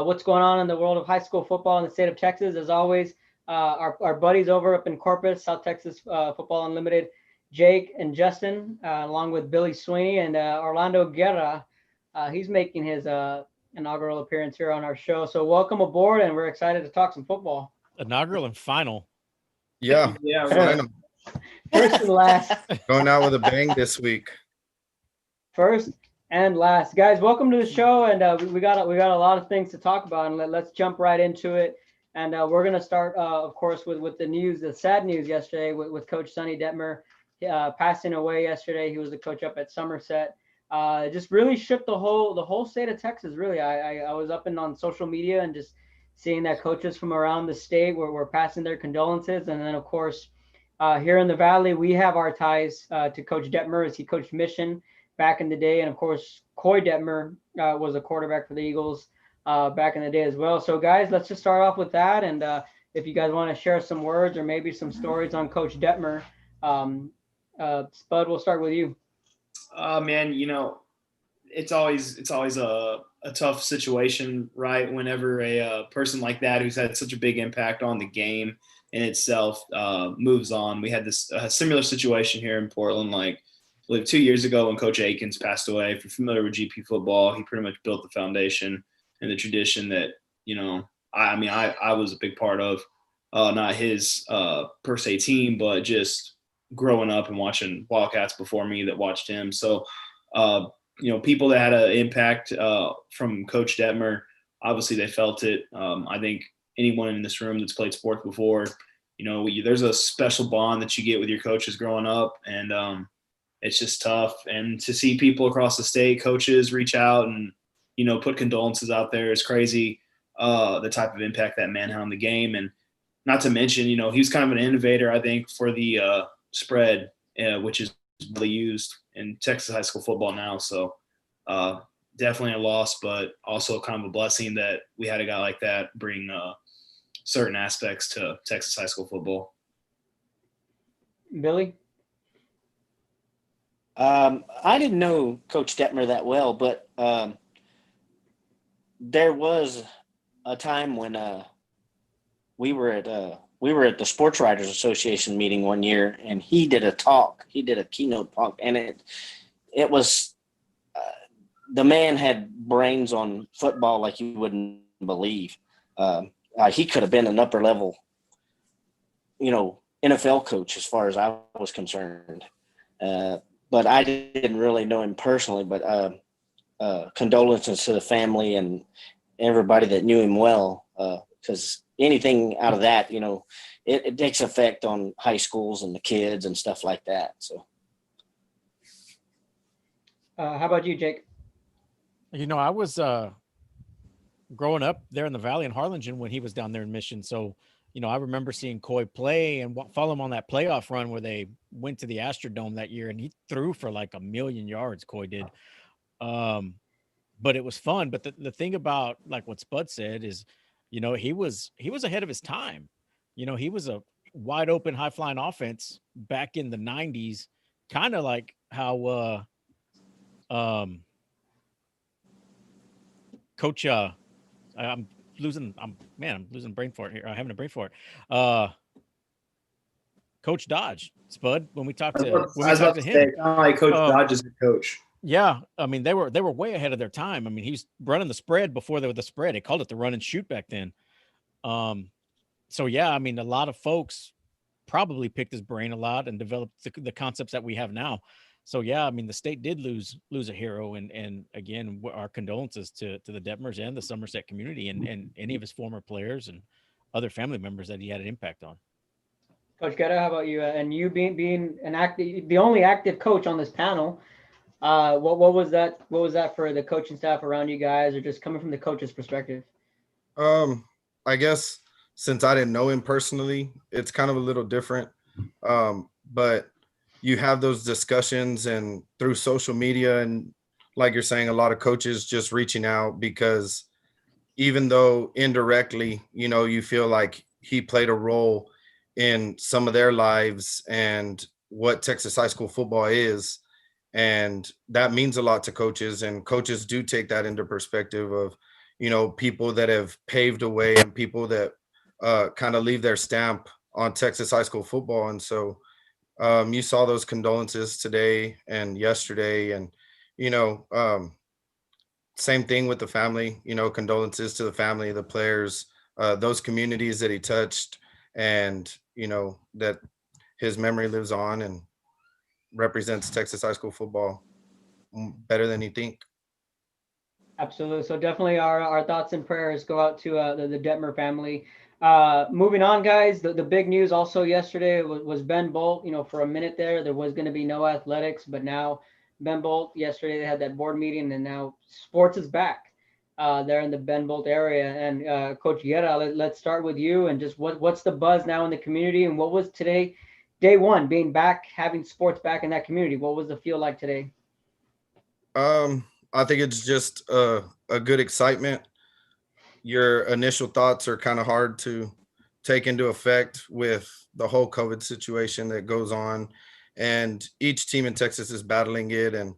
what's going on in the world of high school football in the state of Texas. As always, our buddies over up in Corpus, South Texas Football Unlimited, Jake and Justin, along with Billy Sweeney and Orlando Guerra. He's making his inaugural appearance here on our show. So welcome aboard, and we're excited to talk some football. Inaugural and final. Yeah, final. First and last. Going out with a bang this week. First and last, guys. Welcome to the show, and we got a lot of things to talk about, and let's jump right into it. And we're gonna start, of course, with the news, the sad news yesterday with Coach Sonny Detmer passing away yesterday. He was the coach up at Somerset. It just really shook the whole state of Texas. Really, I was up and on social media and just seeing that coaches from around the state were passing their condolences, and then of course. Here in the Valley, we have our ties to Coach Detmer as he coached Mission back in the day. And, of course, Coy Detmer was a quarterback for the Eagles back in the day as well. So, guys, let's just start off with that. And if you guys want to share some words or maybe some stories on Coach Detmer, Spud, we'll start with you. Man, it's always a tough situation, right? Whenever a person like that who's had such a big impact on the game in itself moves on. We had this similar situation here in Portland, like I believe 2 years ago when Coach Akins passed away. If you're familiar with GP football, he pretty much built the foundation and the tradition that, I was a big part of, not his per se team, but just growing up and watching Wildcats before me that watched him. So, people that had an impact from Coach Detmer, obviously they felt it. I think anyone in this room that's played sports before, there's a special bond that you get with your coaches growing up, and it's just tough. And to see people across the state, coaches reach out and, put condolences out there is crazy, the type of impact that man had on the game. And not to mention, he was kind of an innovator, I think, for the spread, which is really used in Texas high school football now. So definitely a loss, but also kind of a blessing that we had a guy like that bring certain aspects to Texas high school football. Billy? I didn't know Coach Detmer that well, but there was a time when we were at the Sports Writers Association meeting one year, and he did a talk. He did a keynote talk, and it was the man had brains on football like you wouldn't believe. He could have been an upper level, NFL coach as far as I was concerned. But I didn't really know him personally, but condolences to the family and everybody that knew him well, because anything out of that, it takes effect on high schools and the kids and stuff like that. So. How about you, Jake? I was growing up there in the Valley in Harlingen when he was down there in Mission. So, I remember seeing Coy play and follow him on that playoff run where they went to the Astrodome that year, and he threw for like 1,000,000 yards. Coy did. But it was fun. But the thing about like what Spud said is, he was ahead of his time. He was a wide open, high flying offense back in the 90s, kind of like how Coach I'm losing brain fart here. I'm having a brain fart. Coach Dodge, Spud, when we talked to him. Like Coach Dodge is the coach. Yeah, I mean they were way ahead of their time. I mean, he was running the spread before they were the spread. They called it the run and shoot back then. So yeah, I mean a lot of folks probably picked his brain a lot and developed the concepts that we have now. So yeah, I mean the state did lose a hero, and again our condolences to the Detmers and the Somerset community and any of his former players and other family members that he had an impact on. Coach Guerra, how about you? And you being the only active coach on this panel, what was that? What was that for the coaching staff around you guys, or just coming from the coach's perspective? I guess since I didn't know him personally, it's kind of a little different. But you have those discussions and through social media, and like you're saying, a lot of coaches just reaching out because even though indirectly, you feel like he played a role in some of their lives and what Texas high school football is. And that means a lot to coaches, and coaches do take that into perspective of, people that have paved a way and people that kind of leave their stamp on Texas high school football. And so you saw those condolences today and yesterday, and same thing with the family. Condolences to the family, the players, those communities that he touched, and that his memory lives on and represents Texas high school football better than you think. Absolutely. So definitely our thoughts and prayers go out to the Detmer family. Moving on, guys, the big news also yesterday was Ben Bolt. For a minute there was going to be no athletics, but now Ben Bolt, yesterday they had that board meeting, and now sports is back there in the Ben Bolt area. And Coach Guerra, let's start with you, and just what's the buzz now in the community, and what was today, day one, being back, having sports back in that community? What was the feel like today? I think it's just a good excitement. Your initial thoughts are kind of hard to take into effect with the whole COVID situation that goes on, and each team in Texas is battling it. And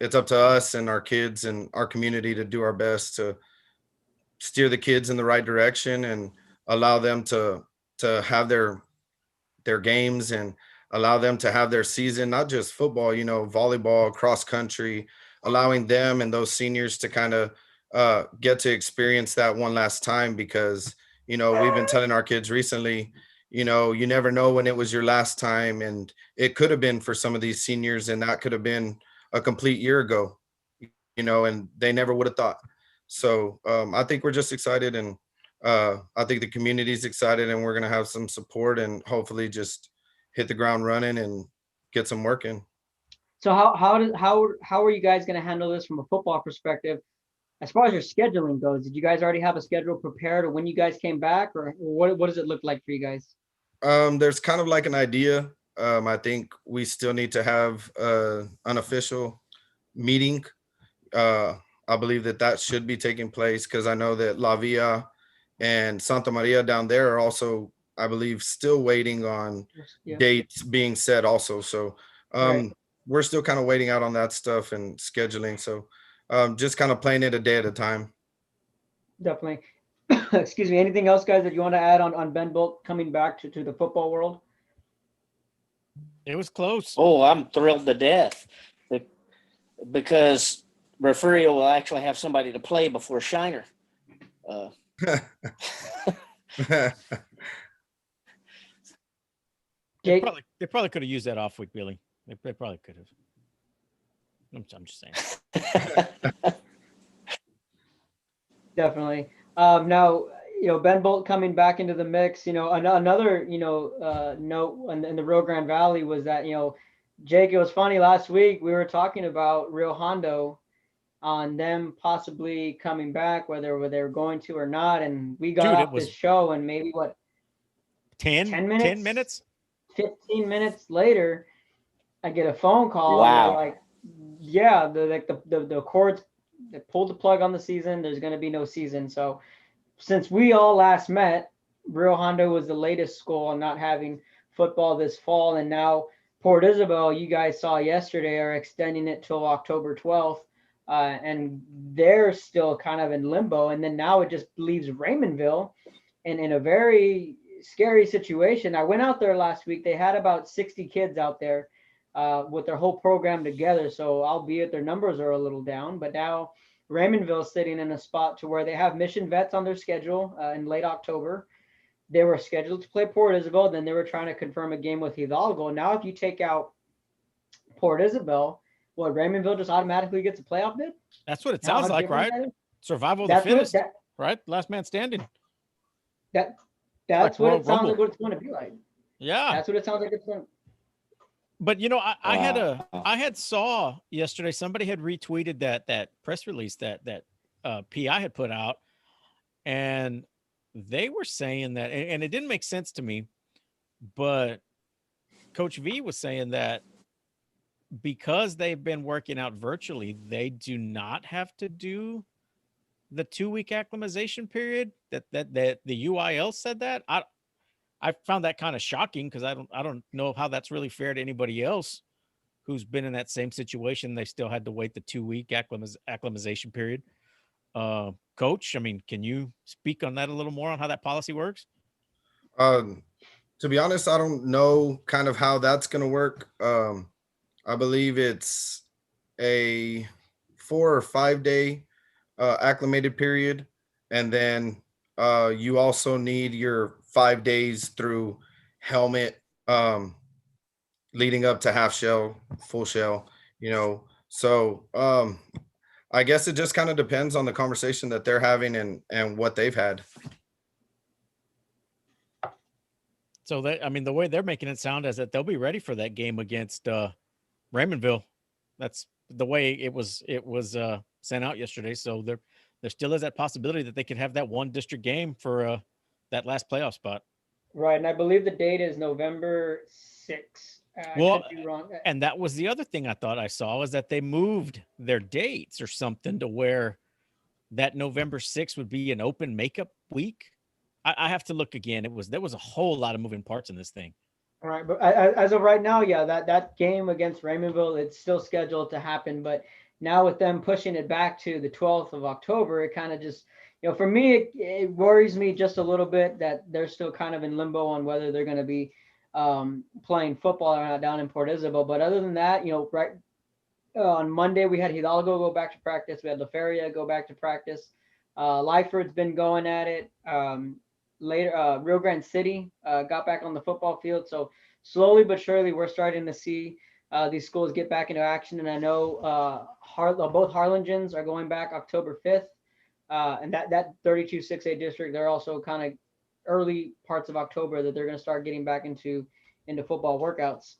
it's up to us and our kids and our community to do our best to steer the kids in the right direction and allow them to have their games and allow them to have their season, not just football, volleyball, cross country, allowing them and those seniors to kind of get to experience that one last time. Because, we've been telling our kids recently, you never know when it was your last time. And it could have been for some of these seniors, and that could have been a complete year ago, and they never would have thought. So I think we're just excited, and I think the community's excited, and we're going to have some support and hopefully just hit the ground running and get some work in. So how are you guys going to handle this from a football perspective? As far as your scheduling goes, did you guys already have a schedule prepared, or when you guys came back, or what does it look like for you guys? There's kind of like an idea. I think we still need to have an official meeting. I believe that should be taking place, because I know that La Villa and Santa Maria down there are also, I believe, still waiting on dates being set also. So Right. we're still kind of waiting out on that stuff and scheduling. So just kind of playing it a day at a time. Definitely. Excuse me. Anything else, guys, that you want to add on Ben Bolt coming back to the football world? It was close. Oh, I'm thrilled to death because Refugio will actually have somebody to play before Shiner. Jake? They probably could have used that off week, Billy. They probably could have. I'm just saying. Definitely. Now, Ben Bolt coming back into the mix. Another note in the Rio Grande Valley was that Jake, it was funny last week we were talking about Rio Hondo on them possibly coming back, whether they're going to or not, and we got off this show, and maybe 10 minutes? 10 minutes? 15 minutes later, I get a phone call. Wow. And like, yeah, the cords, they pulled the plug on the season. There's going to be no season. So since we all last met, Rio Hondo was the latest school on not having football this fall. And now Port Isabel, you guys saw yesterday, are extending it till October 12th. And they're still kind of in limbo. And then now it just leaves Raymondville in a very scary situation. I went out there last week. They had about 60 kids out there with their whole program together. So albeit their numbers are a little down, but now Raymondville's sitting in a spot to where they have Mission Vets on their schedule in late October. They were scheduled to play Port Isabel. Then they were trying to confirm a game with Hidalgo. Now, if you take out Port Isabel, Raymondville just automatically gets a playoff bid? That's what it sounds like, right? Survival of the fittest, right? Last man standing. That's what it sounds like what it's going to be like. Yeah. That's what it sounds like it's going to. But I had saw yesterday, somebody had retweeted that press release that PI had put out, and they were saying that, and it didn't make sense to me, but Coach V was saying that because they've been working out virtually, they do not have to do the 2-week acclimatization period. That the UIL said that. I found that kind of shocking, because I don't know how that's really fair to anybody else who's been in that same situation. They still had to wait the 2-week acclimatization period. Coach, I mean, can you speak on that a little more on how that policy works? To be honest, I don't know kind of how that's going to work. I believe it's a 4 or 5 day acclimated period. And then you also need your 5 days through helmet leading up to half shell, full shell, So I guess it just kind of depends on the conversation that they're having and what they've had. So I mean, the way they're making it sound is that they'll be ready for that game against Raymondville. That's the way it was sent out yesterday. So there still is that possibility that they could have that one district game for that last playoff spot. Right, and I believe the date is November 6th. Well, I could be wrong. And that was the other thing I thought I saw was that they moved their dates or something to where that November 6th would be an open makeup week. I have to look again. There was a whole lot of moving parts in this thing. All right, but as of right now, yeah, that game against Raymondville, it's still scheduled to happen. But now with them pushing it back to the 12th of October, it kind of just, for me, it worries me just a little bit that they're still kind of in limbo on whether they're going to be playing football or not down in Port Isabel. But other than that, right on Monday, we had Hidalgo go back to practice. We had La Feria go back to practice. Lyford's been going at it. Later, Rio Grande City got back on the football field. So slowly but surely, we're starting to see these schools get back into action. And I know both Harlingen are going back October 5th. And that 32 6A district, they're also kind of early parts of October that they're going to start getting back into football workouts.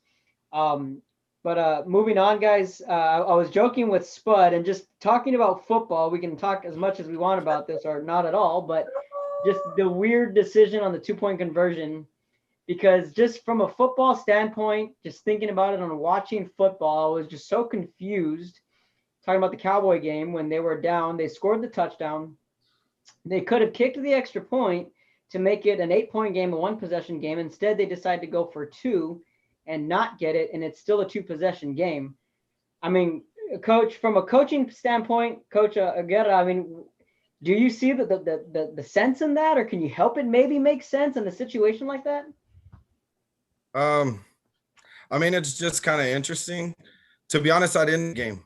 But moving on, guys, I was joking with Spud and just talking about football. We can talk as much as we want about this or not at all, but just the weird decision on the 2-point conversion, because just from a football standpoint, just thinking about it on watching football, I was just so confused. Talking about the Cowboy game, when they were down, they scored the touchdown. They could have kicked the extra point to make it an 8-point game, a 1-possession game. Instead, they decided to go for 2 and not get it, and it's still a 2-possession game. I mean, Coach, from a coaching standpoint, Coach Aguirre, I mean, do you see the sense in that, or can you help it maybe make sense in a situation like that? I mean, it's just kind of interesting. To be honest, I didn't game.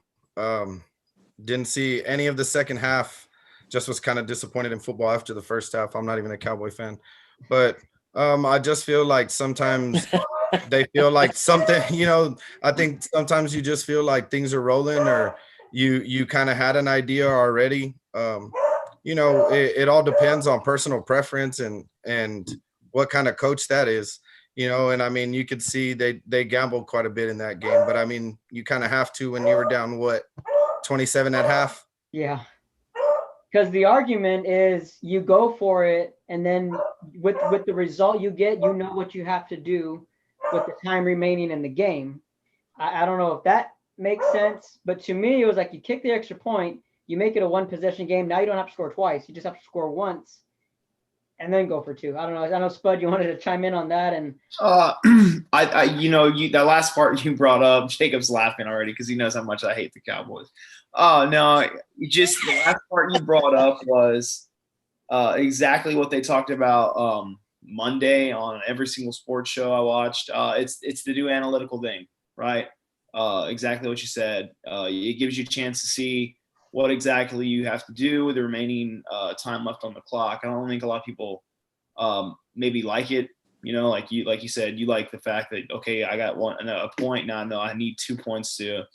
Didn't see any of the second half. Just was kind of disappointed in football after the first half. I'm not even a Cowboy fan, but I just feel like sometimes they feel like something, I think sometimes you just feel like things are rolling, or you kind of had an idea already. It all depends on personal preference and what kind of coach that is, and I mean, you could see they gambled quite a bit in that game, but I mean, you kind of have to when you were down, 27 at half? Yeah. Because the argument is you go for it, and then with the result you get, what you have to do with the time remaining in the game. I don't know if that makes sense, but to me, it was like you kick the extra point, you make it a 1-possession game. Now you don't have to score twice. You just have to score once and then go for 2. I don't know. I know, Spud, you wanted to chime in on that. And that last part you brought up, Jacob's laughing already because he knows how much I hate the Cowboys. Oh, no, just the last part you brought up was exactly what they talked about Monday on every single sports show I watched. It's the new analytical thing, right? Exactly what you said. It gives you a chance to see what exactly you have to do with the remaining time left on the clock. I don't think a lot of people maybe like it. Like you said, you like the fact that, okay, I got a point now. No, I need 2 points to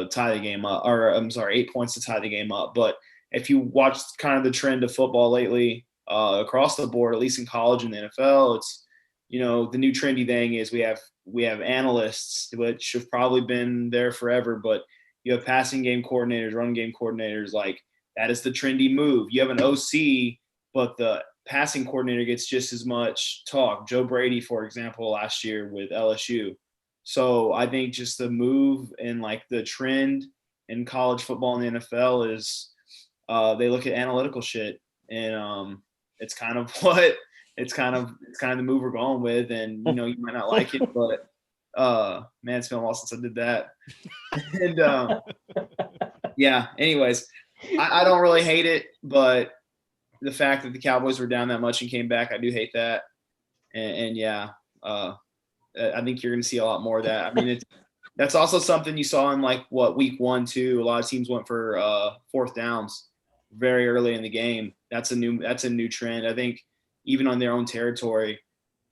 tie the game up, or I'm sorry, 8 points to tie the game up. But if you watch kind of the trend of football lately across the board, at least in college and the NFL, it's, the new trendy thing is we have analysts, which have probably been there forever, but you have passing game coordinators, run game coordinators. Like, that is the trendy move. You have an OC, but the passing coordinator gets just as much talk. Joe Brady, for example, last year with LSU. So I think just the move and like the trend in college football and the NFL is they look at analytical shit, and it's kind of the move we're going with. And you might not like it, but man, it's been a while since I did that. And yeah. Anyways, I don't really hate it, but the fact that the Cowboys were down that much and came back, I do hate that. And yeah, I think you're going to see a lot more of that. I mean, that's also something you saw in week 1, 2. A lot of teams went for fourth downs very early in the game. That's a new trend. I think even on their own territory,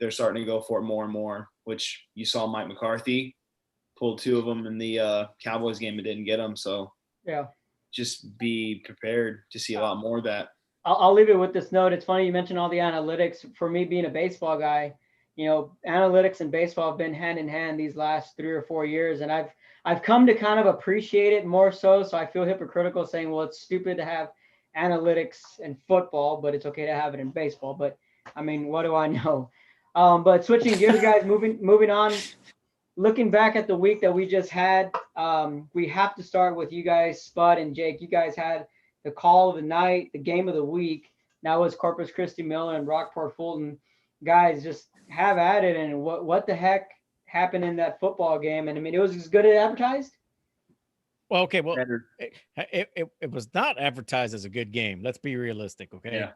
they're starting to go for it more and more, which you saw Mike McCarthy pulled 2 of them in the Cowboys game and didn't get them. So Yeah. Just be prepared to see a lot more of that. I'll leave it with this note. It's funny you mentioned all the analytics. For me, being a baseball guy, analytics and baseball have been hand in hand these last 3 or 4 years, and I've come to kind of appreciate it more so. So I feel hypocritical saying, well, it's stupid to have analytics in football, but it's okay to have it in baseball. But I mean, what do I know? But switching gears, guys, moving on. Looking back at the week that we just had, we have to start with you guys, Spud and Jake. You guys had the call of the night, the game of the week. That was Corpus Christi Miller and Rockport Fulton. Guys, just have at it. And what the heck happened in that football game? And I mean, it was as good as advertised. Well, okay. Well, it was not advertised as a good game. Let's be realistic. Okay.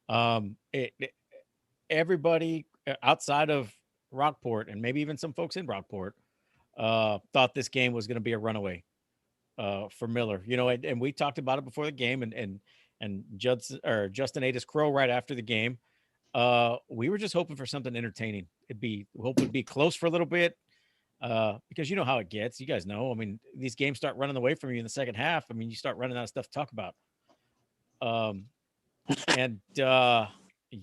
Yeah. Everybody outside of Rockport and maybe even some folks in Rockport thought this game was going to be a runaway for Miller, and we talked about it before the game, and Justin ate his crow right after the game. We were just hoping for something entertaining. Hope it'd be close for a little bit, because you know how it gets. You guys know. I mean, these games start running away from you in the second half. I mean, you start running out of stuff to talk about.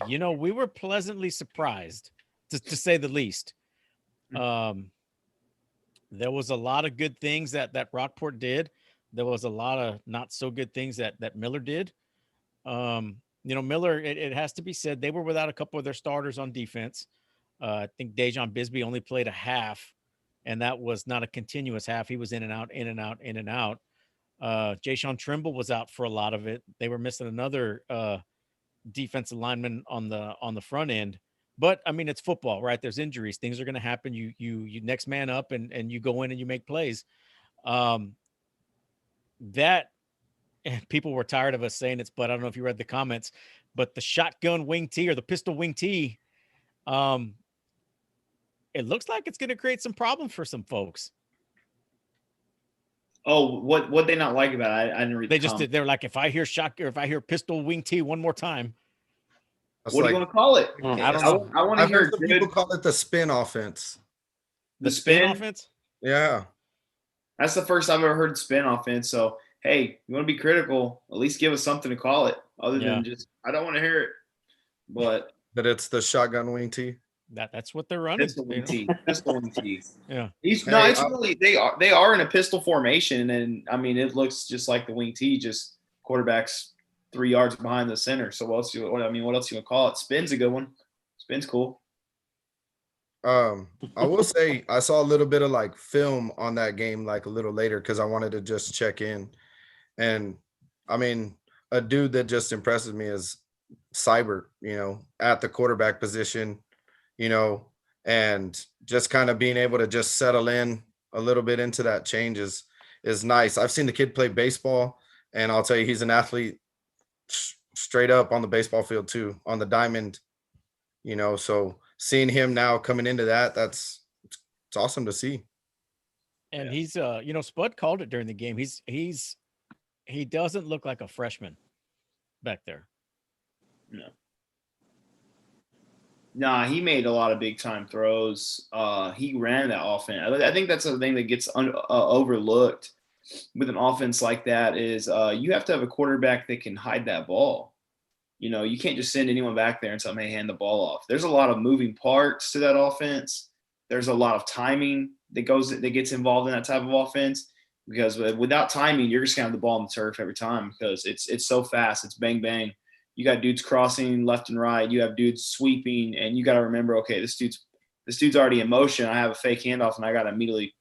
We were pleasantly surprised, to say the least. There was a lot of good things that Rockport did. There was a lot of not so good things that Miller did. Miller, it has to be said, they were without a couple of their starters on defense. I think Dejon Bisbee only played a half, and that was not a continuous half. He was in and out, in and out, in and out. Jayshon Trimble was out for a lot of it. They were missing another defensive lineman on the front end. But I mean, it's football, right? There's injuries. Things are going to happen. You next man up and you go in and you make plays. That people were tired of us saying it's, but I don't know if you read the comments, but the shotgun wing tee or the pistol wing tee, it looks like it's going to create some problems for some folks. Oh, what they not like about it? I didn't read. They're like, if I hear shotgun or if I hear pistol wing tee one more time. What do you want to call it? I don't know. I want to hear some people call it the spin offense. The spin offense? Yeah. That's the first I've ever heard spin offense. So, hey, you want to be critical, at least give us something to call it other than just, I don't want to hear it. But it's the shotgun wing tee. That's what they're running. Pistol wing tee. Pistol wing tee. Yeah. They are in a pistol formation, and I mean, it looks just like the wing tee, just quarterbacks 3 yards behind the center. So what else you want to call it? Spin's a good one. Spin's cool. I will say I saw a little bit of film on that game a little later because I wanted to just check in. And I mean, a dude that just impresses me is Cyber, at the quarterback position, and just kind of being able to just settle in a little bit into that change is nice. I've seen the kid play baseball, and I'll tell you, he's an athlete straight up on the baseball field too, on the diamond, so seeing him now coming into that, it's awesome to see. And he's Spud called it during the game. He doesn't look like a freshman back there. No. Nah, he made a lot of big time throws. He ran that offense. I think that's the thing that gets overlooked with an offense like that is you have to have a quarterback that can hide that ball. You can't just send anyone back there and tell them, hey, hand the ball off. There's a lot of moving parts to that offense. There's a lot of timing that gets involved in that type of offense, because without timing, you're just going to have the ball on the turf every time because it's so fast. It's bang, bang. You got dudes crossing left and right. You have dudes sweeping, and you got to remember, okay, this dude's already in motion. I have a fake handoff, and I got to immediately,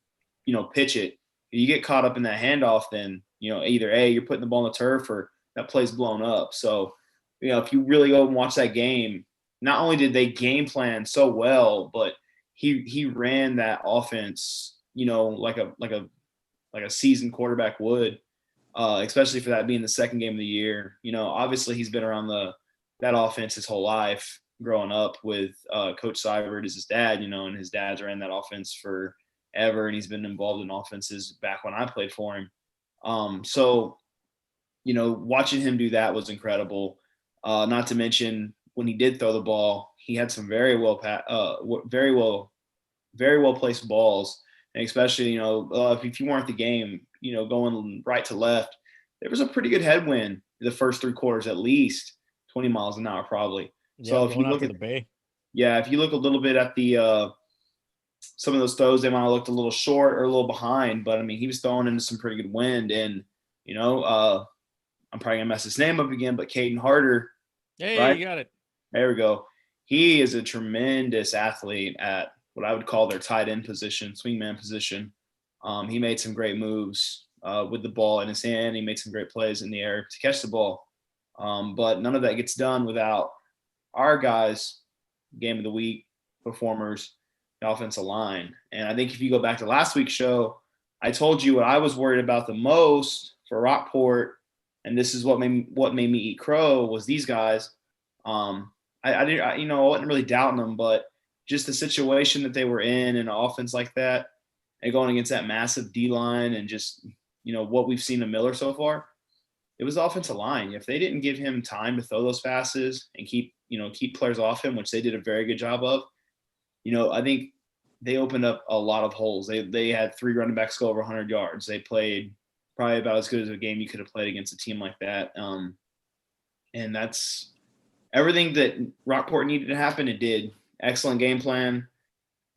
pitch it. If you get caught up in that handoff, then, either A, you're putting the ball on the turf or that play's blown up. So, if you really go and watch that game, not only did they game plan so well, but he ran that offense, like a seasoned quarterback would. especially for that being the second game of the year. Obviously he's been around that offense his whole life growing up with Coach Seibert as his dad, and his dad's ran that offense forever, and he's been involved in offenses back when I played for him. So, watching him do that was incredible. Not to mention when he did throw the ball, he had some very well placed balls, and especially if you weren't at the game, going right to left, there was a pretty good headwind the first 3 quarters, at least 20 miles an hour probably. Yeah, So if you look at at the bay, if you look a little bit at the some of those throws, they might have looked a little short or a little behind, but I mean he was throwing into some pretty good wind, and I'm probably gonna mess his name up again, but Caden Harder. Hey, right? you got it. There we go. He is a tremendous athlete at what I would call their tight end position, swingman position. He made some great moves with the ball in his hand. He made some great plays in the air to catch the ball. But none of that gets done without our guys, game of the week performers, the offensive line. And I think if you go back to last week's show, I told you what I was worried about the most for Rockport, and this is what made me eat crow, was these guys. I wasn't really doubting them, but just the situation that they were in an offense like that and going against that massive D-line and just, what we've seen of Miller so far, it was the offensive line. If they didn't give him time to throw those passes and keep players off him, which they did a very good job of, I think they opened up a lot of holes. They had 3 running backs go over 100 yards. They played probably about as good as a game you could have played against a team like that. And that's everything that Rockport needed to happen. It did. Excellent game plan.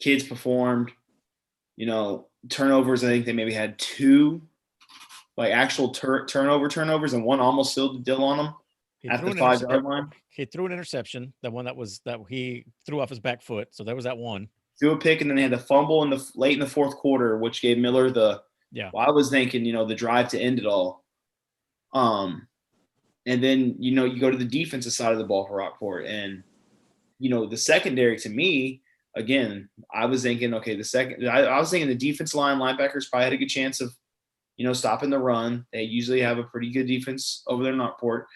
Kids performed. Turnovers, I think they maybe had 2 like actual turnovers, and one almost sealed the deal on them at the 5-yard line. He threw an interception, the one that he threw off his back foot. So there was that one. Threw a pick, and then they had the fumble late in the fourth quarter, which gave Miller well, I was thinking, the drive to end it all. And then, you go to the defensive side of the ball for Rockport, and, the secondary to me, again, I was thinking, okay, I was thinking the defense line linebackers probably had a good chance of, stopping the run. They usually have a pretty good defense over there in Rockport.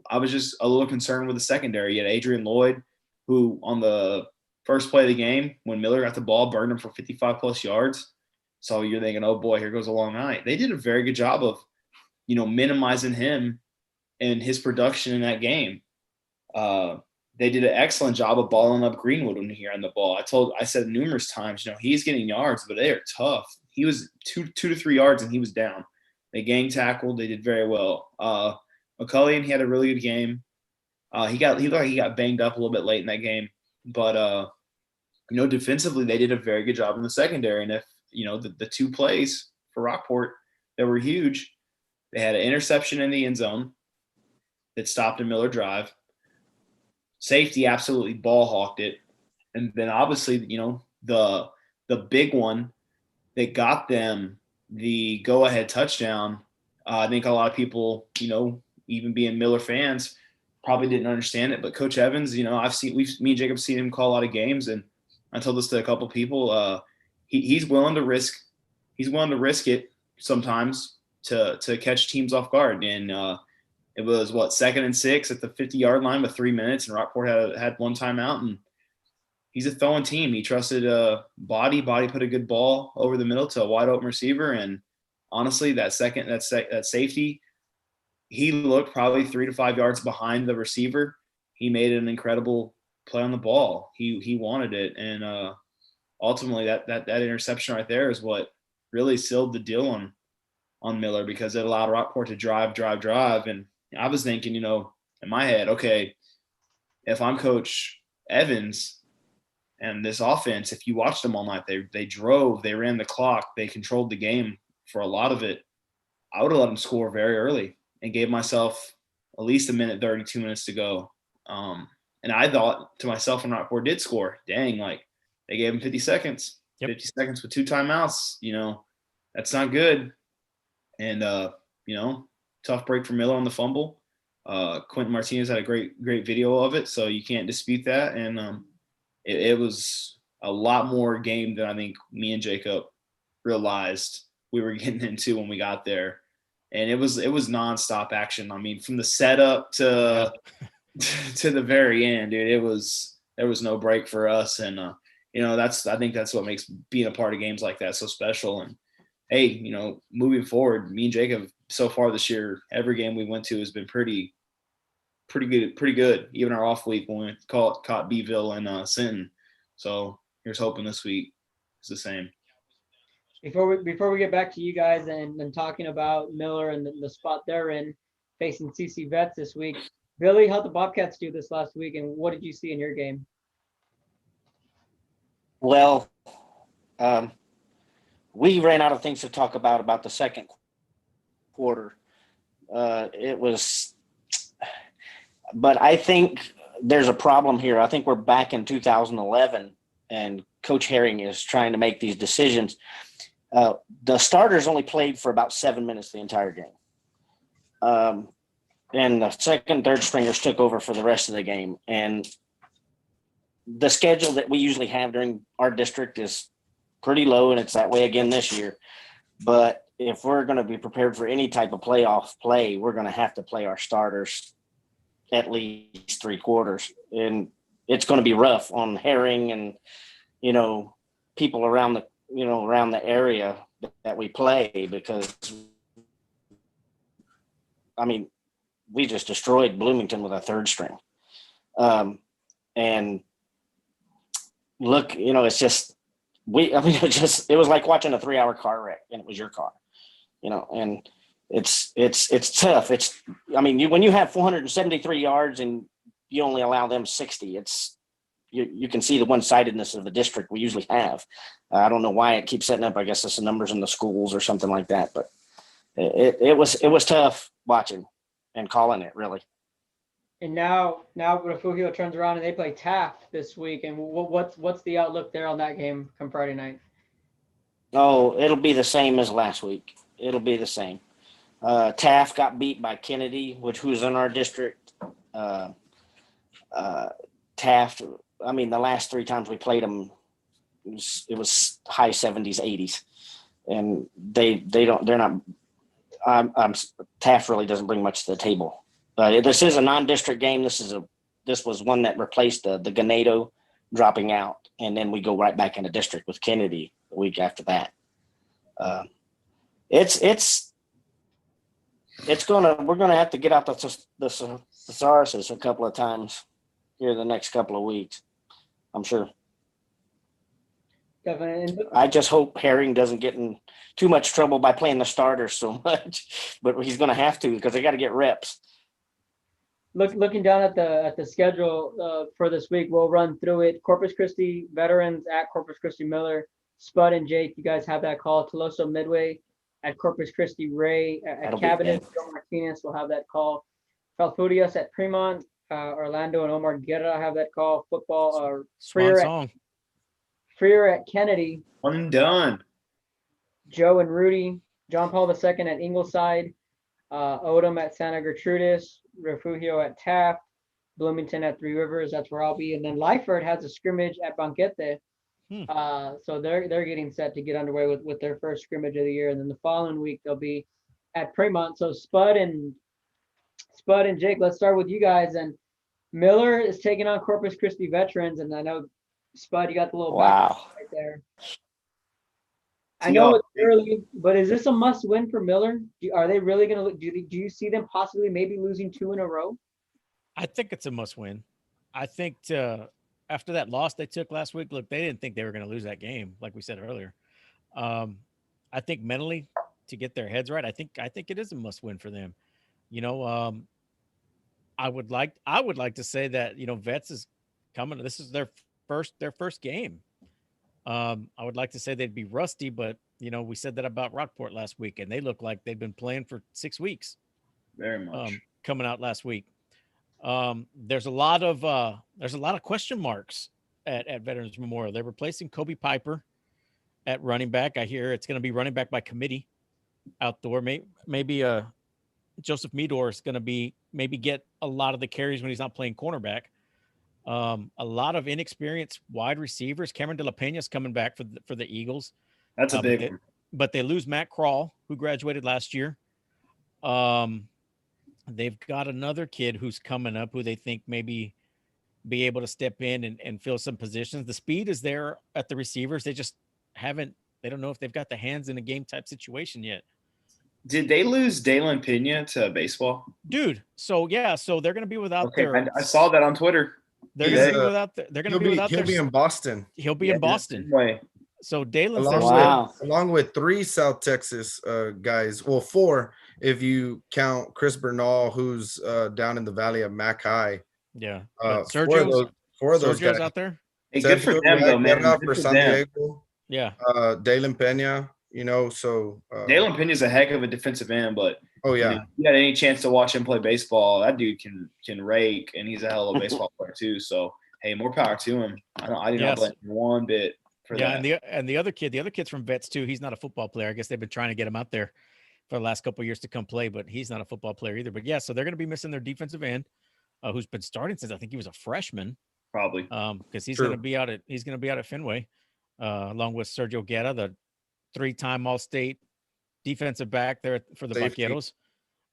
I was just a little concerned with the secondary. You had Adrian Lloyd, who on the first play of the game, when Miller got the ball, burned him for 55+ yards. So you're thinking, oh boy, here goes a long night. They did a very good job of, minimizing him and his production in that game. They did an excellent job of balling up Greenwood when he ran the ball. I said numerous times, he's getting yards, but they are tough. He was 2 to 3 yards and he was down. They gang tackled. They did very well. McCullion, he had a really good game. He got banged up a little bit late in that game, but defensively they did a very good job in the secondary. And if the 2 plays for Rockport that were huge, they had an interception in the end zone that stopped a Miller drive. Safety absolutely ball hawked it, and then obviously the big one that got them the go ahead touchdown. I think a lot of people, even being Miller fans, probably didn't understand it. But Coach Evans, me and Jacob seen him call a lot of games, and I told this to a couple people. He's willing to risk it sometimes to catch teams off guard. And it was 2nd and 6 at the 50-yard line with 3 minutes, and Rockport had 1 timeout. And he's a throwing team. He trusted Body. Body put a good ball over the middle to a wide open receiver, and honestly, that safety, he looked probably 3 to 5 yards behind the receiver. He made an incredible play on the ball. He wanted it, and ultimately that interception right there is what really sealed the deal on Miller, because it allowed Rockport to drive. And I was thinking, in my head, okay, if I'm Coach Evans and this offense, if you watched them all night, they drove, they ran the clock, they controlled the game for a lot of it. I would have let them score very early and gave myself at least 1:32 minutes to go. And I thought to myself when Rockport did score, dang, they gave him 50 seconds. Yep. 50 seconds with 2 timeouts, that's not good. And, tough break for Miller on the fumble. Quentin Martinez had a great video of it, so you can't dispute that. And it was a lot more game than I think me and Jacob realized we were getting into when we got there. and it was nonstop action. I mean, from the setup to to the very end, dude, there was no break for us. And I think that's what makes being a part of games like that so special. And hey, moving forward, me and Jacob so far this year, every game we went to has been pretty good. Even our off week when we caught Beeville and Sinton. So here's hoping this week is the same. Before we get back to you guys and talking about Miller and the spot they're in facing CC Vets this week, Billy, how'd the Bobcats do this last week, and what did you see in your game? Well, we ran out of things to talk about the second quarter. But I think there's a problem here. I think we're back in 2011, and Coach Herring is trying to make these decisions. The starters only played for about 7 minutes the entire game. And the second, third stringers took over for the rest of the game. And the schedule that we usually have during our district is pretty low, and it's that way again this year. But if we're going to be prepared for any type of playoff play, we're going to have to play our starters at least 3 quarters. And it's going to be rough on Herring and, people around the area that we play, because, I mean, we just destroyed Bloomington with a third string. And look, it was like watching a 3-hour car wreck, and it was your car, and it's tough. When you have 473 yards and you only allow them 60, you can see the one-sidedness of the district we usually have. I don't know why it keeps setting up. I guess it's the numbers in the schools or something like that, but it was tough watching and calling it, really. And now Refugio turns around and they play Taft this week. And what's the outlook there on that game come Friday night? Oh, it'll be the same as last week. It'll be the same. Taft got beat by Kennedy, who's in our district. Taft, the last 3 times we played them, it was high 70s, 80s, and they're not. Taft really doesn't bring much to the table. This is a non-district game. This was one that replaced the Ganado dropping out, and then we go right back into district with Kennedy the week after that. We're gonna have to get out the thesauruses a couple of times here the next couple of weeks, I'm sure. Definitely. I just hope Herring doesn't get in too much trouble by playing the starters so much, but he's going to have to, because they got to get reps. Looking down at the schedule for this week, we'll run through it. Corpus Christi veterans at Corpus Christi Miller. Spud and Jake, you guys have that call. Toloso Midway at Corpus Christi Ray. At Cabinet, Joe Martinez will have that call. Falfurrias at Fremont. Orlando and Omar Guerra have that call. Football. Freer at Kennedy. One and done. Joe and Rudy. John Paul II at Ingleside. Odom at Santa Gertrudis. Refugio at Taft. Bloomington at Three Rivers. That's where I'll be. And then Lyford has a scrimmage at Banquete. So they're getting set to get underway with their first scrimmage of the year. And then the following week they'll be at Fremont. So Spud and Jake, let's start with you guys. And Miller is taking on Corpus Christi veterans, and I know Spud, you got the little back right there. I know it's early, but is this a must-win for Miller? Are they really going to? Do you see them possibly maybe losing 2 in a row? I think it's a must-win. I think after that loss they took last week, look, they didn't think they were going to lose that game, like we said earlier. I think mentally, to get their heads right, I think it is a must-win for them. I would like to say that Vets is coming. This is their first game. I would like to say they'd be rusty, but we said that about Rockport last week, and they look like they've been playing for 6 weeks. Very much. Coming out last week. There's a lot of question marks at Veterans Memorial. They're replacing Kobe Piper at running back. I hear it's going to be running back by committee outdoor. Maybe Joseph Meador is going to maybe get a lot of the carries when he's not playing cornerback. A lot of inexperienced wide receivers. Cameron De La Pena is coming back for the Eagles. That's a big one. But they lose Matt Krall, who graduated last year. They've got another kid who's coming up who they think maybe be able to step in and fill some positions. The speed is there at the receivers. They just they don't know if they've got the hands in a game type situation yet. Did they lose Dalen Pena to baseball? Dude, so they're going to be without I saw that on Twitter. They're going to be without He'll be in Boston. He'll be in Boston. Way. So Dalen's along with 3 South Texas guys. Well, 4 if you count Chris Bernal, who's down in the Valley of Mac High. Yeah. Sergio's 4 of those guys out there. Hey, good for them though, man. For San Diego. Yeah. Dalen Pena, so Dalen Pena's a heck of a defensive end, but if you got any chance to watch him play baseball, that dude can rake, and he's a hell of a baseball player too. So hey, more power to him. I do not blame him one bit for that. And the other kid's from Vets too. He's not a football player. I guess they've been trying to get him out there for the last couple of years to come play, but he's not a football player either. But yeah, so they're going to be missing their defensive end, who's been starting since I think he was a freshman. Probably. Because he's going to be out at Fenway, along with Sergio Guerra, the 3-time All-State defensive back there for the Vaqueros.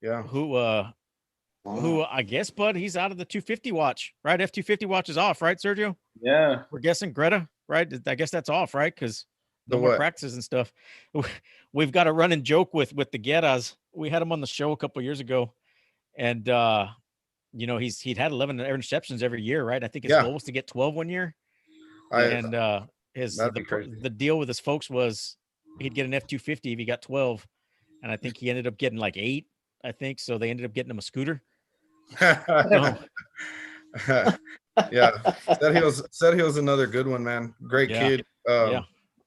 Yeah. Who I guess, Bud, he's out of the 250 watch, right? F250 watch is off, right, Sergio? Yeah. We're guessing Greta, right? I guess that's off, right? Because no more practices and stuff. We've got a running joke with the Guerras. We had him on the show a couple of years ago, and he'd had 11 interceptions every year, right? I think his goal was to get 12 one year. The deal with his folks was he'd get an F250 if he got 12, and I think he ended up getting like 8. I think so. They ended up getting him a scooter. Yeah, Said he was another good one, man. Great kid.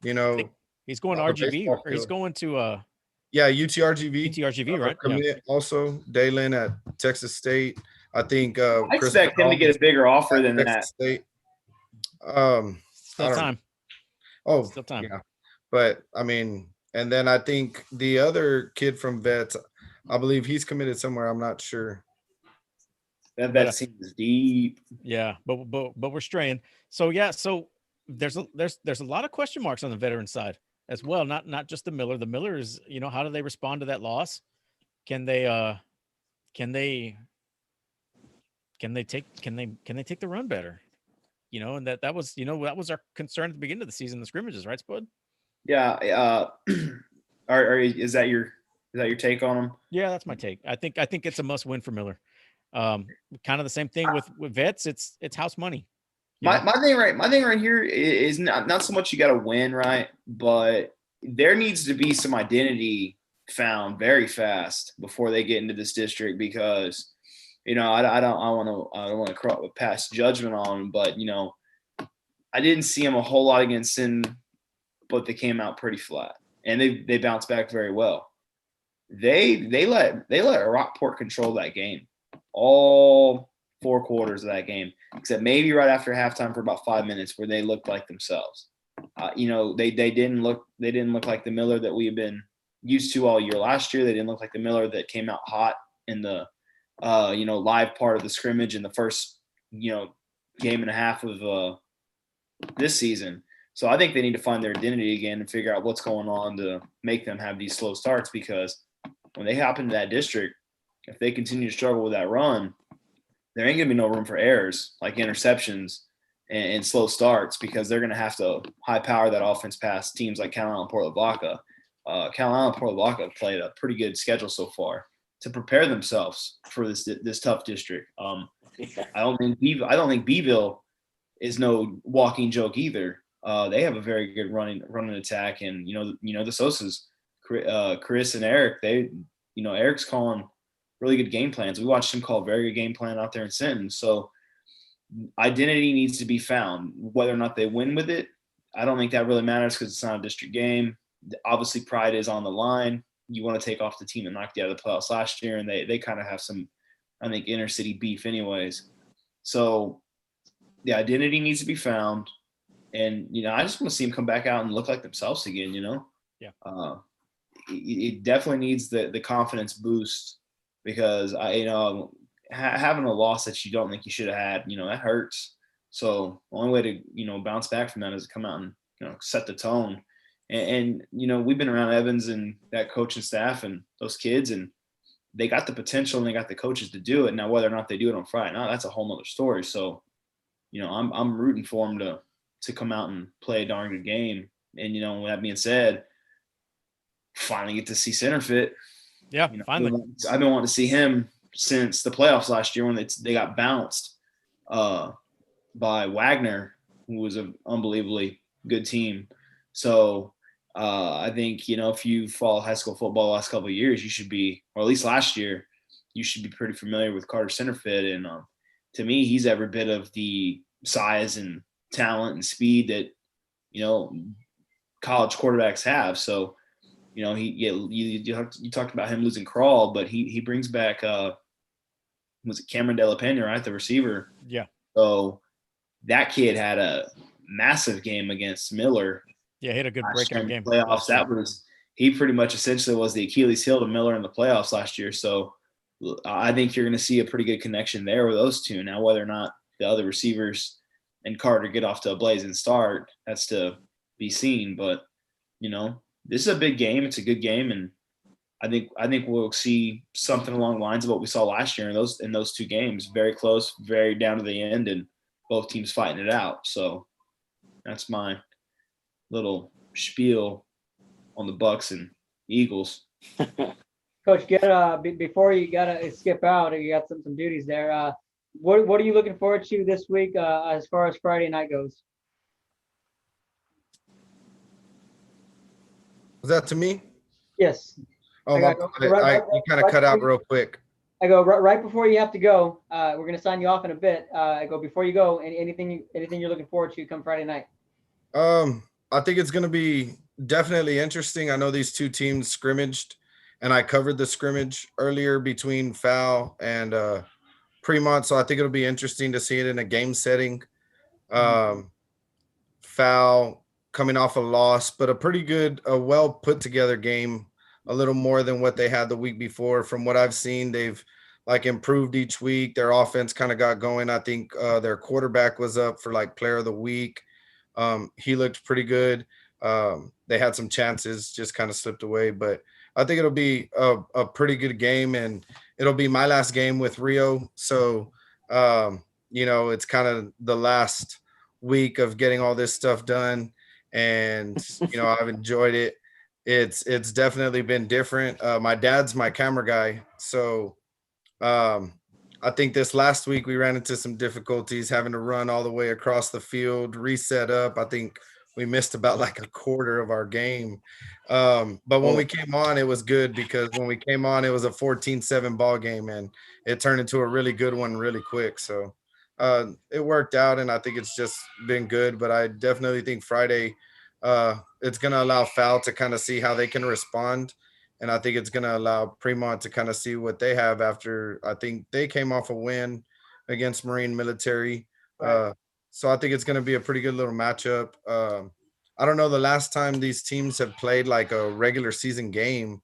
He's going to RGV or he's going to UTRGV. Right? Also, Dalen at Texas State. I think I expect him to get a bigger offer than Texas that. State. Still time. Still time. Yeah. But I mean, and then I think the other kid from Vets, I believe he's committed somewhere. I'm not sure. That seems deep. Yeah, but we're straying. So there's a lot of question marks on the veteran side as well. Not just the Miller. The Miller is, how do they respond to that loss? Can they take the run better? And that was our concern at the beginning of the season, the scrimmages, right, Spud? Yeah. Is that your take on them? Yeah, that's my take. I think it's a must win for Miller. Kind of the same thing with Vets. It's house money. My thing right here is not so much you got to win, right? But there needs to be some identity found very fast before they get into this district, because I don't want to pass judgment on them, but I didn't see them a whole lot against Sin, but they came out pretty flat, and they bounced back very well. They let Rockport control that game all 4 quarters of that game, except maybe right after halftime for about 5 minutes where they looked like themselves. They didn't look like the Miller that we have been used to all year last year. They didn't look like the Miller that came out hot in the live part of the scrimmage in the first game and a half of this season. So I think they need to find their identity again and figure out what's going on to make them have these slow starts, because when they hop into that district, if they continue to struggle with that run, there ain't going to be no room for errors like interceptions and slow starts, because they're going to have to high power that offense past teams like Carolina and Port Lavaca. Carolina and Port Lavaca have played a pretty good schedule so far to prepare themselves for this tough district. I don't think Beeville is no walking joke either. They have a very good running attack, and the Sosas, Chris and Eric. Eric's calling really good game plans. We watched him call a very good game plan out there in Sinton. So identity needs to be found. Whether or not they win with it, I don't think that really matters, because it's not a district game. Obviously, pride is on the line. You want to take off the team that knocked you out of the playoffs last year, and they kind of have some, I think, inner city beef anyways. So the identity needs to be found. And, I just want to see them come back out and look like themselves again, Yeah. It definitely needs the confidence boost, because having a loss that you don't think you should have had, that hurts. So the only way to, bounce back from that is to come out and, set the tone. And we've been around Evans and that coaching staff and those kids, and they got the potential and they got the coaches to do it. Now, whether or not they do it on Friday night, that's a whole nother story. So, I'm rooting for them to come out and play a darn good game. And, with that being said, finally get to see Centerfit. Yeah, finally. I've been wanting to see him since the playoffs last year when they got bounced by Wagner, who was an unbelievably good team. So I think, if you follow high school football the last couple of years, you should be, or at least last year, you should be pretty familiar with Carter Centerfit. And to me, he's every bit of the size and talent and speed that, college quarterbacks have. So, you talked about him losing Crawl, but he brings back was it Cameron De La Pena, right? The receiver. Yeah. So that kid had a massive game against Miller. Yeah, he had a good breakout game. Playoffs. He pretty much essentially was the Achilles heel to Miller in the playoffs last year. So I think you're going to see a pretty good connection there with those two. Now, whether or not the other receivers and Carter get off to a blazing start, that's to be seen. But, this is a big game. It's a good game. And I think we'll see something along the lines of what we saw last year in those two games. Very close, very down to the end, and both teams fighting it out. So that's my little spiel on the Bucks and Eagles. Coach, before you gotta skip out, you got some duties there. What are you looking forward to this week as far as Friday night goes? Was that to me? Yes. Oh, you kind of cut out real quick. I go right before you have to go. We're gonna sign you off in a bit. I go before you go. Anything you're looking forward to come Friday night? I think it's gonna be definitely interesting. I know these two teams scrimmaged, and I covered the scrimmage earlier between Foul and Fremont, so I think it'll be interesting to see it in a game setting. Foul coming off a loss, but a well put together game. A little more than what they had the week before. From what I've seen, they've improved each week. Their offense kind of got going. I think their quarterback was up for player of the week. He looked pretty good. They had some chances, just kind of slipped away. But I think it'll be a pretty good game, and it'll be my last game with Rio. So, it's kind of the last week of getting all this stuff done. And, I've enjoyed it. It's definitely been different. My dad's my camera guy. So I think this last week we ran into some difficulties having to run all the way across the field, reset up. I think we missed about a quarter of our game. But when we came on, it was good, because when we came on, it was a 14-7 ball game, and it turned into a really good one really quick. So it worked out, and I think it's just been good. But I definitely think Friday it's going to allow Foul to kind of see how they can respond. And I think it's going to allow Fremont to kind of see what they have after, I think they came off a win against Marine Military. Right. So I think it's going to be a pretty good little matchup. I don't know the last time these teams have played a regular season game.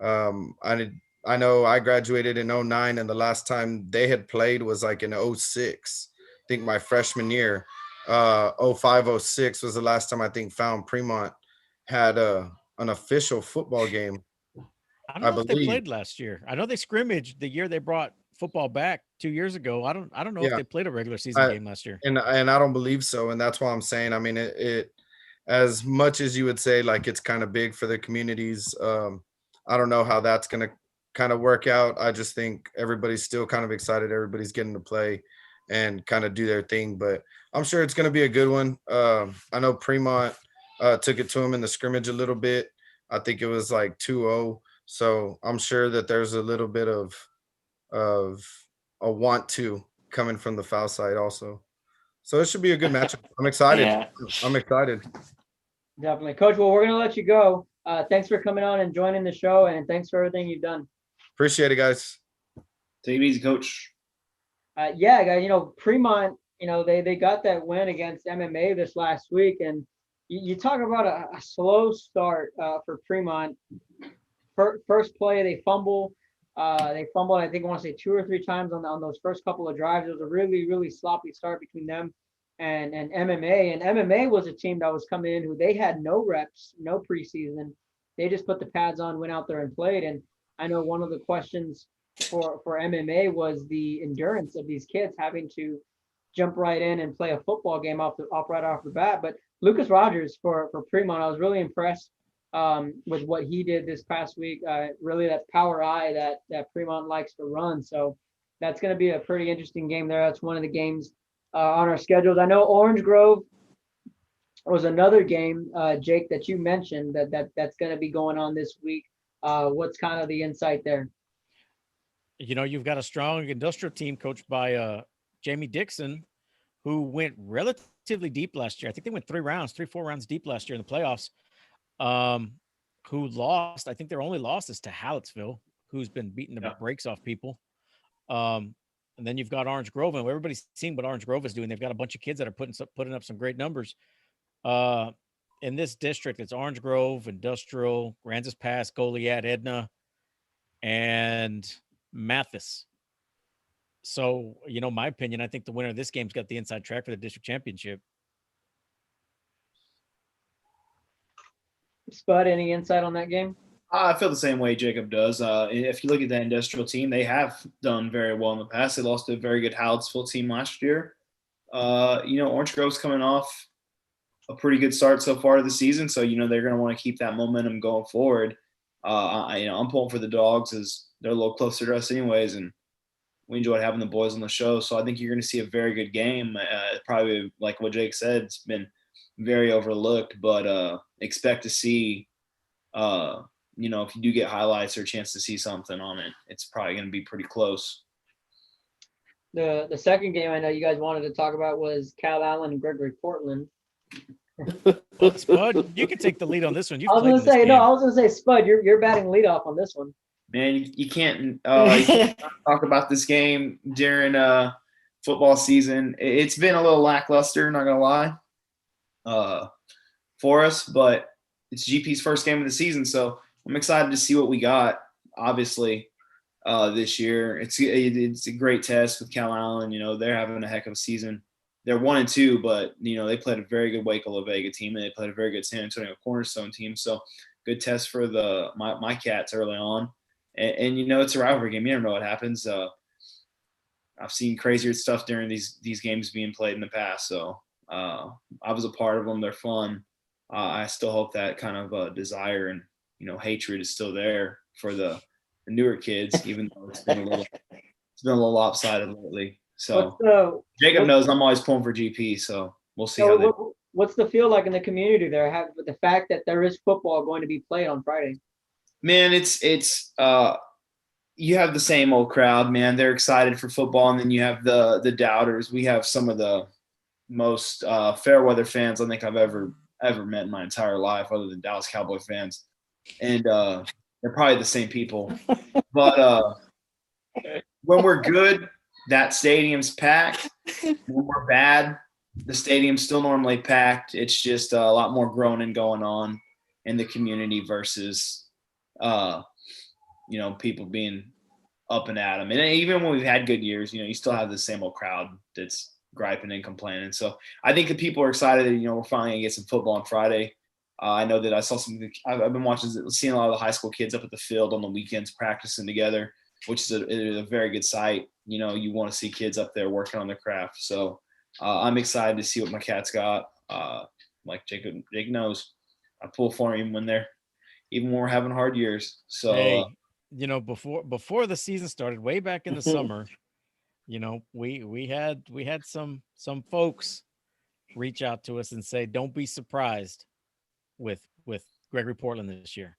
I know I graduated in 2009, and the last time they had played was in 2006, I think my freshman year. 2005-06 was the last time I think Found Fremont had an official football game. I don't know if they played last year. I know they scrimmaged the year they brought football back 2 years ago. I don't know if they played a regular season game last year. And I don't believe so. And that's why I'm saying, I mean, it as much as you would say it's kind of big for the communities. I don't know how that's going to kind of work out. I just think everybody's still kind of excited. Everybody's getting to play and kind of do their thing, but I'm sure it's going to be a good one. I know Fremont took it to him in the scrimmage a little bit. I think it was 2-0. So I'm sure that there's a little bit of a want to coming from the Foul side also. So it should be a good matchup. I'm excited. Yeah. I'm excited. Definitely. Coach, well, we're going to let you go. Thanks for coming on and joining the show, and thanks for everything you've done. Appreciate it, guys. Take it easy, Coach. Yeah, guys, Fremont, they got that win against MMA this last week, and you talk about a slow start for Fremont. First play, they fumble. They fumbled, I think I want to say 2 or 3 times on those first couple of drives. It was a really, really sloppy start between them and MMA. And MMA was a team that was coming in who they had no reps, no preseason. They just put the pads on, went out there and played. And I know one of the questions for MMA was the endurance of these kids having to jump right in and play a football game right off the bat. But Lucas Rogers for Fremont, I was really impressed with what he did this past week. Really, that power eye that Fremont likes to run. So that's going to be a pretty interesting game there. That's one of the games on our schedules. I know Orange Grove was another game, Jake, that you mentioned that's going to be going on this week. What's kind of the insight there? You've got a strong industrial team coached by Jamie Dixon, who went relatively deep last year. I think they went 4 rounds deep last year in the playoffs. Who lost? I think their only loss is to Hallettsville, who's been beating the brakes off people. And then you've got Orange Grove, and everybody's seeing what Orange Grove is doing. They've got a bunch of kids that are putting up some great numbers. In this district, it's Orange Grove, Industrial, Ranzas Pass, Goliad, Edna, and Mathis. So, my opinion, I think the winner of this game's got the inside track for the district championship. Spud, any insight on that game? I feel the same way Jacob does. If you look at that industrial team, they have done very well in the past. They lost to a very good Hallettsville team last year. Orange Grove's coming off a pretty good start so far of the season, so they're going to want to keep that momentum going forward. I'm pulling for the Dogs as they're a little closer to us anyways, and we enjoyed having the boys on the show. So I think you're going to see a very good game. Probably like what Jake said, it's been very overlooked, but expect to see if you do get highlights or a chance to see something on it, it's probably going to be pretty close. The second game I know you guys wanted to talk about was Cal Allen and Gregory Portland. Spud, you can take the lead on this one. I was going to say, Spud, you're batting leadoff on this one. Man, you can't talk about this game during football season. It's been a little lackluster, not gonna lie, for us, but it's GP's first game of the season, so I'm excited to see what we got. Obviously, this year it's a great test with Cal Allen. They're having a heck of a season. They're 1-2, but they played a very good Waco La Vega team, and they played a very good San Antonio Cornerstone team. So good test for my Cats early on. And it's a rivalry game. You never know what happens. I've seen crazier stuff during these games being played in the past. So I was a part of them. They're fun. I still hope that kind of desire and hatred is still there for the newer kids, even though it's been a little lopsided lately. So Jacob knows I'm always pulling for GP. So we'll see what's the feel like in the community there? With the fact that there is football going to be played on Friday. Man, it's you have the same old crowd, man. They're excited for football, and then you have the doubters. We have some of the most fair weather fans I think I've ever met in my entire life, other than Dallas Cowboy fans, and they're probably the same people. But when we're good, that stadium's packed. When we're bad, the stadium's still normally packed. It's just a lot more groaning going on in the community versus people being up and at them. And even when we've had good years, you still have the same old crowd that's griping and complaining. So I think the people are excited that, we're finally gonna get some football on Friday. I know that I saw I've been seeing a lot of the high school kids up at the field on the weekends practicing together, which is a very good sight. You want to see kids up there working on their craft. So I'm excited to see what my Cats got. Like Jake knows, I pull for him even when we're having hard years. So, hey, before the season started, way back in the summer, we had some folks reach out to us and say, don't be surprised with Gregory Portland this year.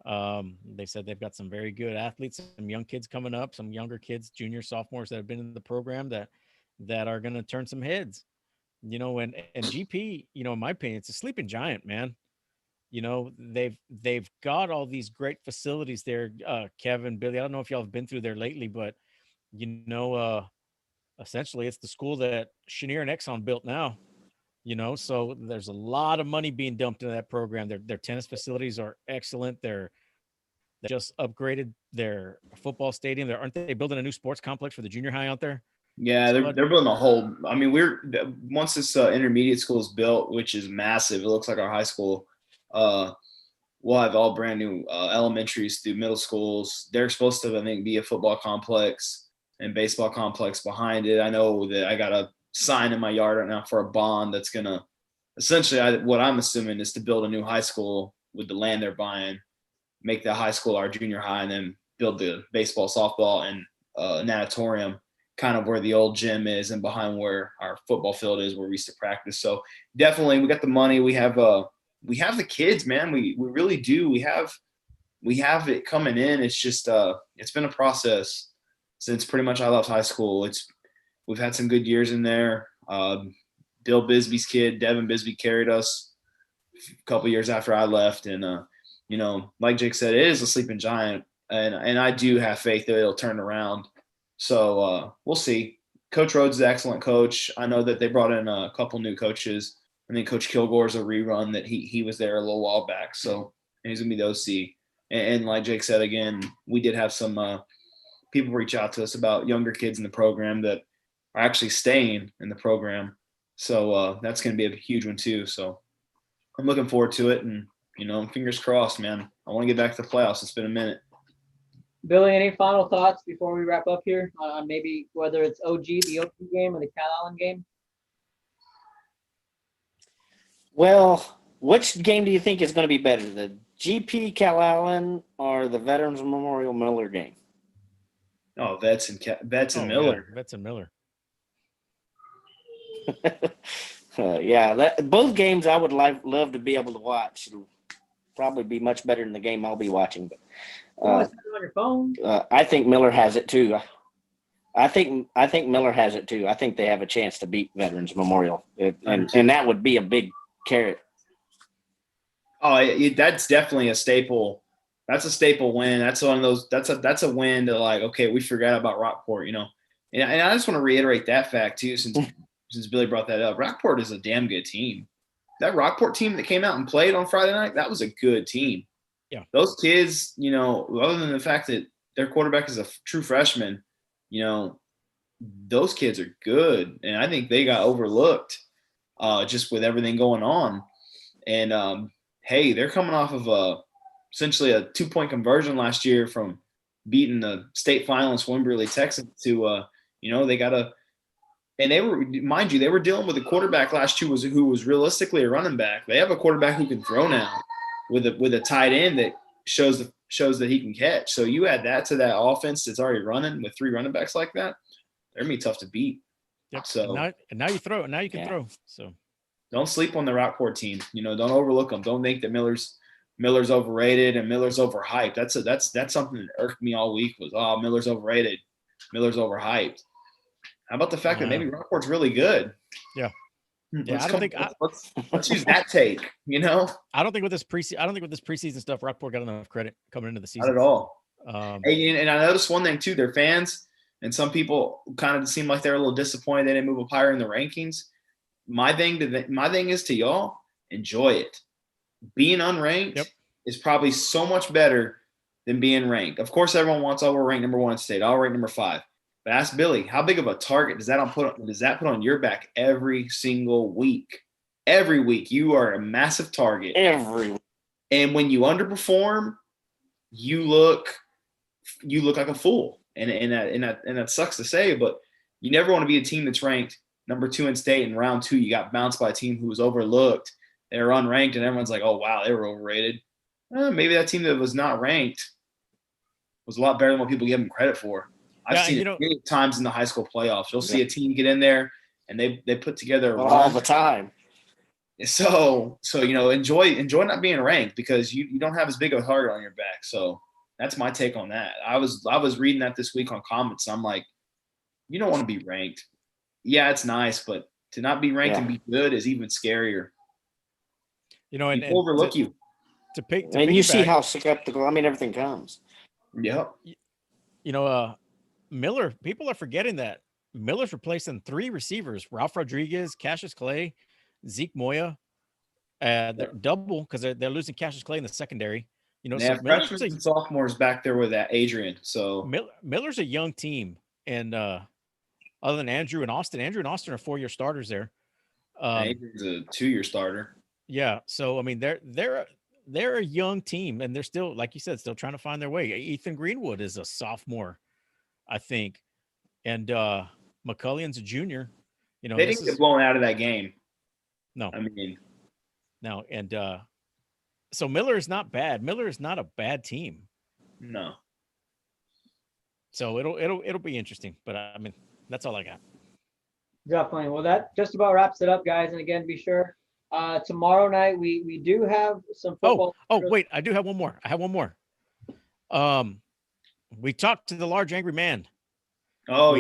They said they've got some very good athletes, some young kids coming up, some younger kids, juniors, sophomores that have been in the program that are going to turn some heads, and GP, in my opinion, it's a sleeping giant, man. They've got all these great facilities there. Kevin, Billy, I don't know if y'all have been through there lately, but essentially it's the school that Chenier and Exxon built now. So there's a lot of money being dumped into that program. Their tennis facilities are excellent. They just upgraded their football stadium. Aren't they building a new sports complex for the junior high out there? Yeah, they're building a whole. I mean, once this intermediate school is built, which is massive. It looks like our high school. we'll have all brand new elementaries through middle schools. They're supposed to, I think, be a football complex and baseball complex behind it. I know that I got a sign in my yard right now for a bond that's going to essentially, what I'm assuming is to build a new high school with the land they're buying, make the high school our junior high, and then build the baseball, softball, and natatorium kind of where the old gym is and behind where our football field is where we used to practice. So definitely we got the money. We have the kids, man. We really do. We have it coming in. It's just it's been a process since pretty much I left high school. We've had some good years in there. Bill Bisbee's kid, Devin Bisbee, carried us a couple years after I left. And, like Jake said, it is a sleeping giant. And I do have faith that it'll turn around. So we'll see. Coach Rhodes is an excellent coach. I know that they brought in a couple new coaches. I think Coach Kilgore's a rerun that he was there a little while back. So he's going to be the OC. And like Jake said, again, we did have some people reach out to us about younger kids in the program that are actually staying in the program. So that's going to be a huge one too. So I'm looking forward to it. And, fingers crossed, man. I want to get back to the playoffs. It's been a minute. Billy, any final thoughts before we wrap up here on maybe whether it's the OG game or the Cal Allen game? Well, which game do you think is going to be better, the GP Cal Allen or the Veterans Memorial Miller game? Oh, Vets and Miller. Yeah, Vets and Miller. Both games I would love to be able to watch. It'll probably be much better than the game I'll be watching. But on your phone. I think Miller has it too. I think Miller has it too. I think they have a chance to beat Veterans Memorial, and that would be a big carrot. Oh, that's definitely a staple. That's a staple win. That's one of those. That's a win to like. Okay, we forgot about Rockport, And I just want to reiterate that fact too, since Billy brought that up. Rockport is a damn good team. That Rockport team that came out and played on Friday night, that was a good team. Yeah. Those kids, other than the fact that their quarterback is a true freshman, those kids are good. And I think they got overlooked just with everything going on. And, hey, they're coming off of essentially a 2-point conversion last year from beating the state finalist Wimberley Texans to, they got a – and they were, mind you, they were dealing with a quarterback last year who was realistically a running back. They have a quarterback who can throw now with a tight end that shows that he can catch. So you add that to that offense that's already running with 3 running backs like that, they're gonna be tough to beat. Yep. So and now you throw. Now you can throw. So don't sleep on the Rockport team. Don't overlook them. Don't think that Miller's overrated and Miller's overhyped. That's something that irked me all week was, Miller's overrated, Miller's overhyped. How about the fact that maybe Rockport's really good? Yeah. Let's use that take. I don't think with this preseason stuff, Rockport got enough credit coming into the season. Not at all. And I noticed one thing too. Their fans and some people kind of seem like they're a little disappointed they didn't move up higher in the rankings. My thing is to y'all, enjoy it. Being unranked is probably so much better than being ranked. Of course, everyone wants, we're ranked number 1 in state. I'll rank number 5. But ask Billy, how big of a target does that put on your back every single week? Every week, you are a massive target. And when you underperform, you look like a fool. And that sucks to say, but you never want to be a team that's ranked number 2 in state. In round 2, you got bounced by a team who was overlooked. They were unranked, and everyone's like, "Oh wow, they were overrated." Maybe that team that was not ranked was a lot better than what people give them credit for. I've seen it many times in the high school playoffs. You'll see a team get in there and they put together all the time. So enjoy not being ranked because you don't have as big of a target on your back. So that's my take on that. I was reading that this week on comments. I'm like, you don't want to be ranked. Yeah, it's nice, but to not be ranked and be good is even scarier. And overlook you. And you see how skeptical. Everything comes. Yep. Miller, people are forgetting that Miller's replacing 3 receivers: Ralph Rodriguez, Cassius Clay, Zeke Moya. They're double because they're losing Cassius Clay in the secondary. They have freshmen and sophomores back there with that Adrian. So Miller's a young team, and other than Andrew and Austin are 4-year starters there. Adrian's a 2-year starter. Yeah, so they're they're a young team, and they're still, like you said, still trying to find their way. Ethan Greenwood is a sophomore, I think, and McCullion's a junior. You know, They didn't get blown out of that game. No, I mean, no, and so Miller is not bad. Miller is not a bad team. no. So it'll be interesting. But I mean, that's all I got. Definitely. Well, that just about wraps it up, guys. And again, be sure tomorrow night we do have some football. Oh, wait, I do have one more. I have one more. We talked to the large angry man. Oh,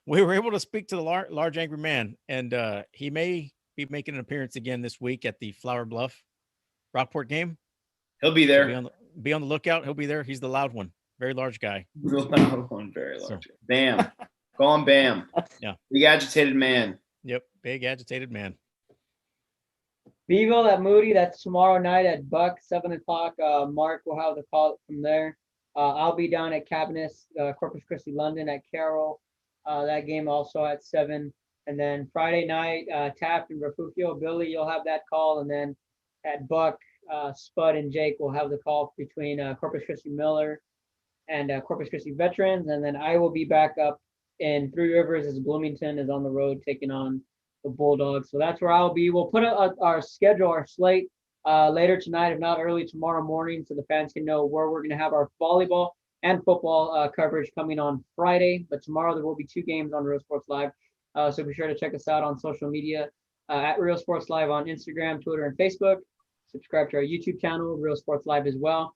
we were able to speak to the large angry man, and he may be making an appearance again this week at the Flower Bluff Rockport game. He'll be there. So be on the lookout. He'll be there. He's the loud one, very large guy. The loud one, very large. So. Bam. Call him Bam. Yeah. Big agitated man. Yep. Big agitated man. Beeville at Moody. That's tomorrow night at Buck, 7:00. Mark will have the call from there. I'll be down at Cabinets, Corpus Christi, London at Carroll. That game also at 7. And then Friday night, Taft and Refugio. Billy, you'll have that call. And then at Buck, Spud and Jake will have the call between Corpus Christi Miller and Corpus Christi Veterans. And then I will be back up in Three Rivers as Bloomington is on the road taking on the Bulldogs. So that's where I'll be. We'll put our schedule, our slate later tonight, if not early tomorrow morning, so the fans can know where we're going to have our volleyball and football coverage coming on Friday. But tomorrow there will be 2 games on Real Sports Live. So be sure to check us out on social media at Real Sports Live on Instagram, Twitter, and Facebook. Subscribe to our YouTube channel, Real Sports Live as well.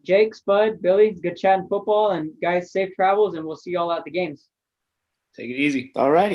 Jake, Spud, Billy, good chatting football, and guys, safe travels, and we'll see you all at the games. Take it easy. All righty.